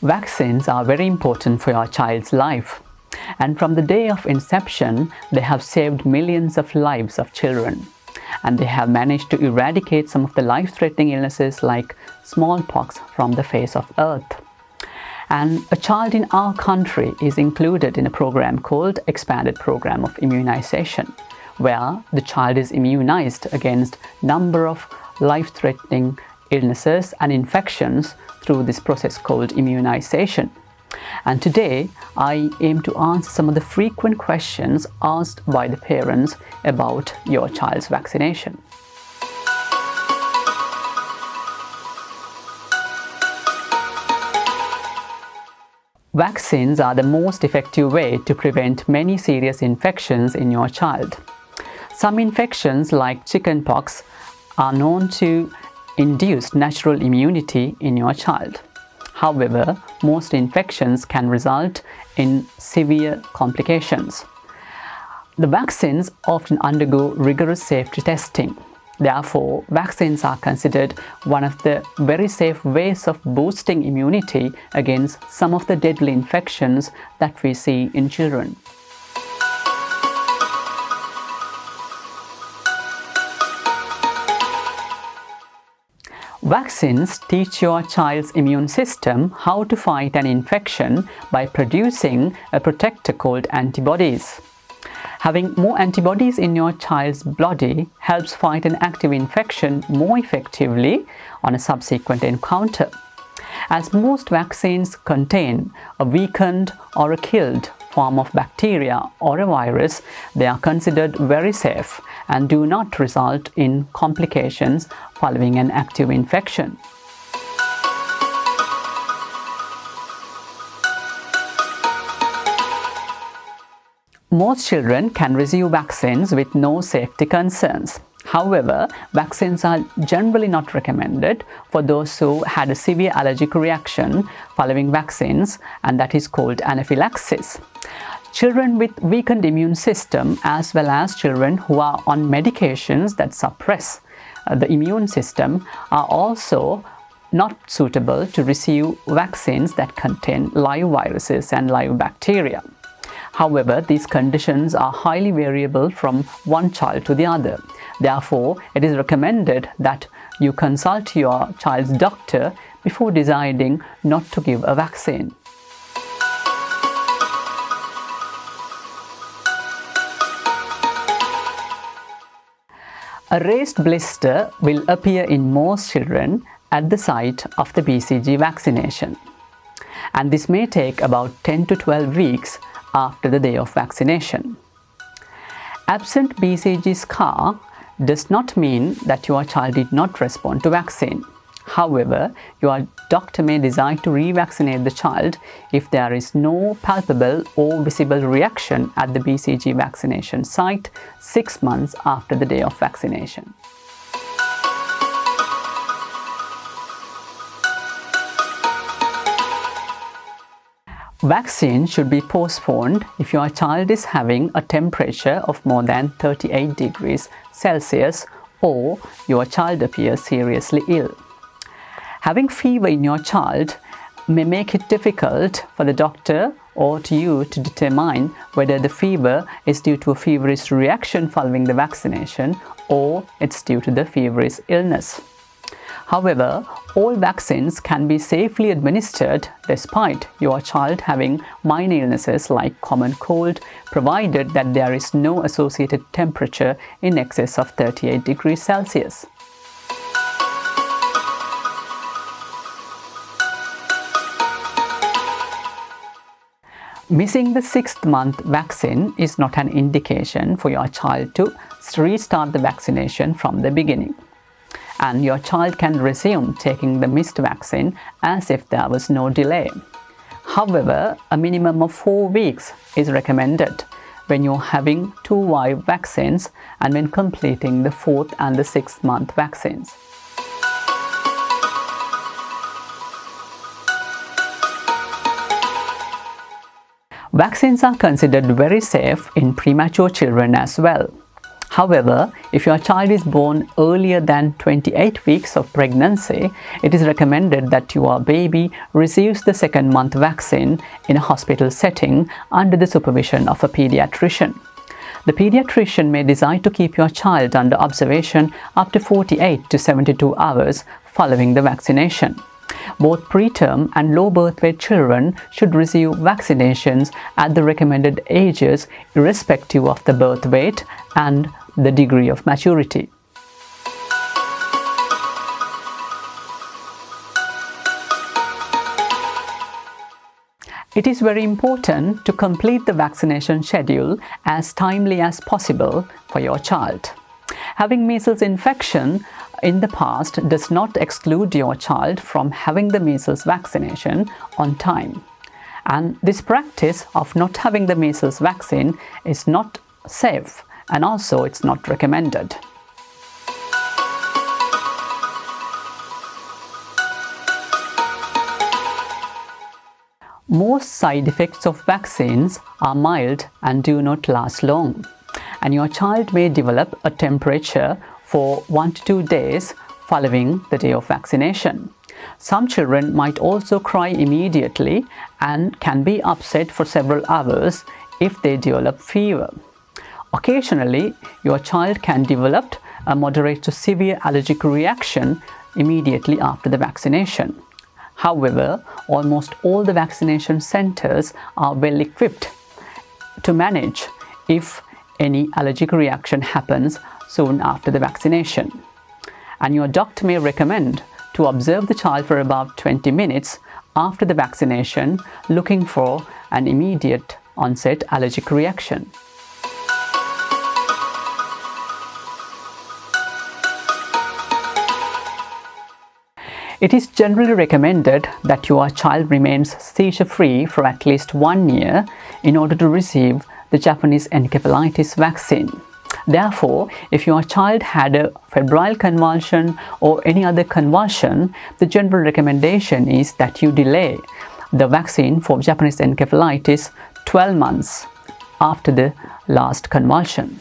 Vaccines are very important for your child's life, and from the day of inception, they have saved millions of lives of children, and they have managed to eradicate some of the life-threatening illnesses like smallpox from the face of Earth. And a child in our country is included in a program called Expanded Program of Immunization, where the child is immunized against number of life-threatening illnesses and infections through this process called immunization. And today, I aim to answer some of the frequent questions asked by the parents about your child's vaccination. Vaccines are the most effective way to prevent many serious infections in your child. Some infections like chickenpox are known to induce natural immunity in your child. However, most infections can result in severe complications. The vaccines often undergo rigorous safety testing. Therefore, vaccines are considered one of the very safe ways of boosting immunity against some of the deadly infections that we see in children. Vaccines teach your child's immune system how to fight an infection by producing a protector called antibodies. Having more antibodies in your child's body helps fight an active infection more effectively on a subsequent encounter. As most vaccines contain a weakened or a killed form of bacteria or a virus, they are considered very safe and do not result in complications following an active infection. Most children can receive vaccines with no safety concerns. However, vaccines are generally not recommended for those who had a severe allergic reaction following vaccines, and that is called anaphylaxis. Children with weakened immune system, as well as children who are on medications that suppress the immune system, are also not suitable to receive vaccines that contain live viruses and live bacteria. However, these conditions are highly variable from one child to the other. Therefore, it is recommended that you consult your child's doctor before deciding not to give a vaccine. A raised blister will appear in most children at the site of the BCG vaccination, and this may take about 10 to 12 weeks after the day of vaccination. Absent BCG scar does not mean that your child did not respond to vaccine. However, your doctor may decide to revaccinate the child if there is no palpable or visible reaction at the BCG vaccination site 6 months after the day of vaccination. Vaccine should be postponed if your child is having a temperature of more than 38 degrees Celsius or your child appears seriously ill. Having fever in your child may make it difficult for the doctor or to you to determine whether the fever is due to a feverish reaction following the vaccination or it's due to the feverish illness. However, all vaccines can be safely administered despite your child having minor illnesses like common cold, provided that there is no associated temperature in excess of 38 degrees Celsius. Missing the 6th month vaccine is not an indication for your child to restart the vaccination from the beginning, and your child can resume taking the missed vaccine as if there was no delay. However, a minimum of 4 weeks is recommended when you're having 2 live vaccines and when completing the 4th and the 6th month vaccines. Vaccines are considered very safe in premature children as well. However, if your child is born earlier than 28 weeks of pregnancy, it is recommended that your baby receives the second month vaccine in a hospital setting under the supervision of a pediatrician. The pediatrician may decide to keep your child under observation up to 48 to 72 hours following the vaccination. Both preterm and low birth weight children should receive vaccinations at the recommended ages irrespective of the birth weight and the degree of maturity. It is very important to complete the vaccination schedule as timely as possible for your child. Having measles infection in the past does not exclude your child from having the measles vaccination on time. And this practice of not having the measles vaccine is not safe, and also it's not recommended. Most side effects of vaccines are mild and do not last long, and your child may develop a temperature for 1 to 2 days following the day of vaccination. Some children might also cry immediately and can be upset for several hours if they develop fever. Occasionally, your child can develop a moderate to severe allergic reaction immediately after the vaccination. However, almost all the vaccination centers are well equipped to manage if any allergic reaction happens soon after the vaccination. And your doctor may recommend to observe the child for about 20 minutes after the vaccination, looking for an immediate onset allergic reaction. It is generally recommended that your child remains seizure-free for at least 1 year in order to receive the Japanese encephalitis vaccine. Therefore, if your child had a febrile convulsion or any other convulsion, the general recommendation is that you delay the vaccine for Japanese encephalitis 12 months after the last convulsion.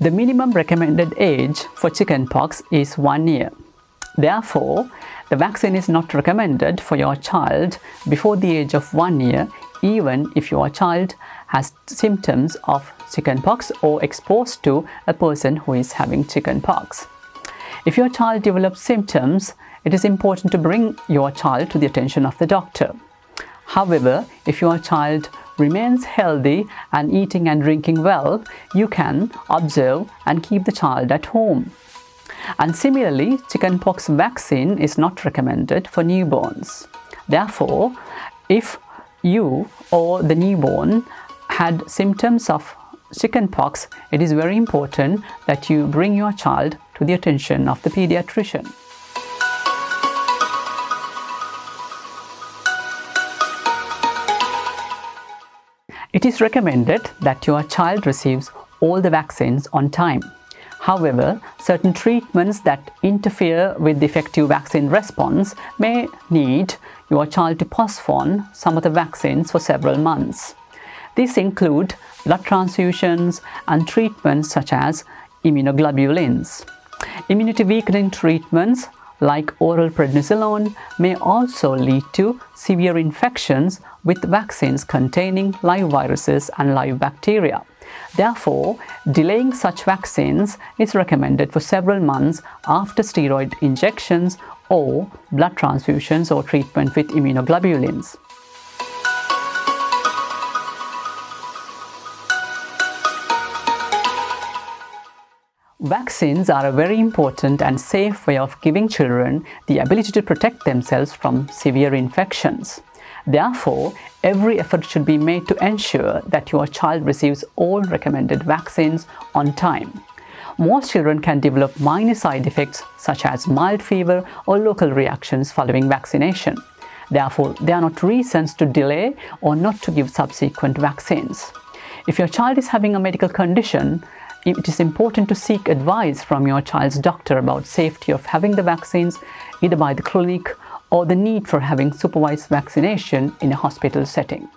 The minimum recommended age for chickenpox is 1 year. Therefore, the vaccine is not recommended for your child before the age of 1 year, even if your child has symptoms of chickenpox or exposed to a person who is having chickenpox. If your child develops symptoms, it is important to bring your child to the attention of the doctor. However, if your child remains healthy and eating and drinking well, you can observe and keep the child at home. And similarly, chickenpox vaccine is not recommended for newborns. Therefore, if you or the newborn had symptoms of chickenpox, it is very important that you bring your child to the attention of the pediatrician. It is recommended that your child receives all the vaccines on time. However, certain treatments that interfere with the effective vaccine response may need your child to postpone some of the vaccines for several months. These include blood transfusions and treatments such as immunoglobulins. Immunity weakening treatments like oral prednisolone may also lead to severe infections with vaccines containing live viruses and live bacteria. Therefore, delaying such vaccines is recommended for several months after steroid injections or blood transfusions or treatment with immunoglobulins. Vaccines are a very important and safe way of giving children the ability to protect themselves from severe infections. Therefore, every effort should be made to ensure that your child receives all recommended vaccines on time. Most children can develop minor side effects such as mild fever or local reactions following vaccination. Therefore, they are not reasons to delay or not to give subsequent vaccines. If your child is having a medical condition, it is important to seek advice from your child's doctor about safety of having the vaccines, either by the clinic or the need for having supervised vaccination in a hospital setting.